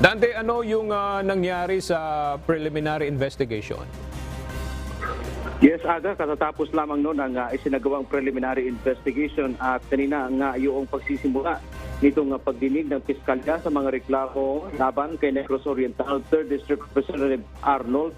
Dante, ano yung nangyari sa preliminary investigation? Yes, Aga, katatapos lamang noon ang isinagawang preliminary investigation at kanina nga yung pagsisimula nitong pagdinig ng piskalya sa mga reklamo laban kay Negros Oriental 3rd District Representative Arnold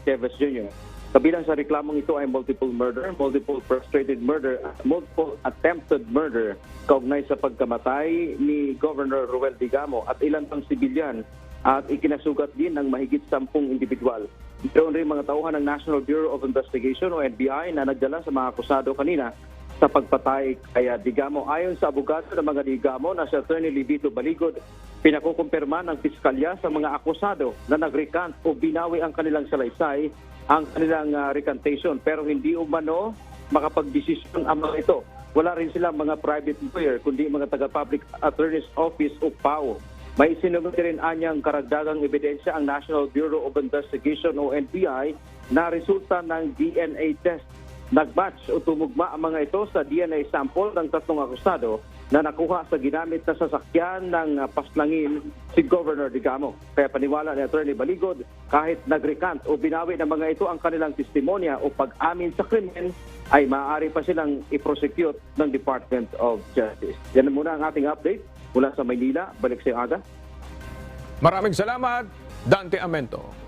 Teves Jr. Kabilang sa reklamong ito ay multiple murder, multiple frustrated murder, at multiple attempted murder kaugnay sa pagkamatay ni Governor Ruel Digamo at ilan pang sibilyan at ikinasugat din ng mahigit 10 individual. Mayroon rin mga tauhan ng National Bureau of Investigation o NBI na nagdala sa mga akusado kanina sa pagpatay kay Digamo. Ayon sa abogado ng mga Digamo na si Attorney Livito Baligod, pinakukumpirma ng piskalya sa mga akusado na nag-recant o binawi ang kanilang salaysay ang kanilang recantation pero hindi umano makapagdesisyon ang mga ito. Wala rin silang mga private lawyer kundi mga taga-public attorney's office o PAO. May sinunod rin anyang karagdagang ebidensya ang National Bureau of Investigation o NBI na resulta ng DNA test. Nag-match o tumugma ang mga ito sa DNA sample ng tatlong akusado na nakuha sa ginamit na sasakyan ng paslangin si Governor Digamo. Kaya paniwala ni Attorney Baligod, kahit nag-recant o binawi ng mga ito ang kanilang testimonya o pag-amin sa krimen, ay maaari pa silang i-prosecute ng Department of Justice. Yan muna ang ating update mula sa Maynila. Balik sa iyo, Aga. Maraming salamat, Dante Amento.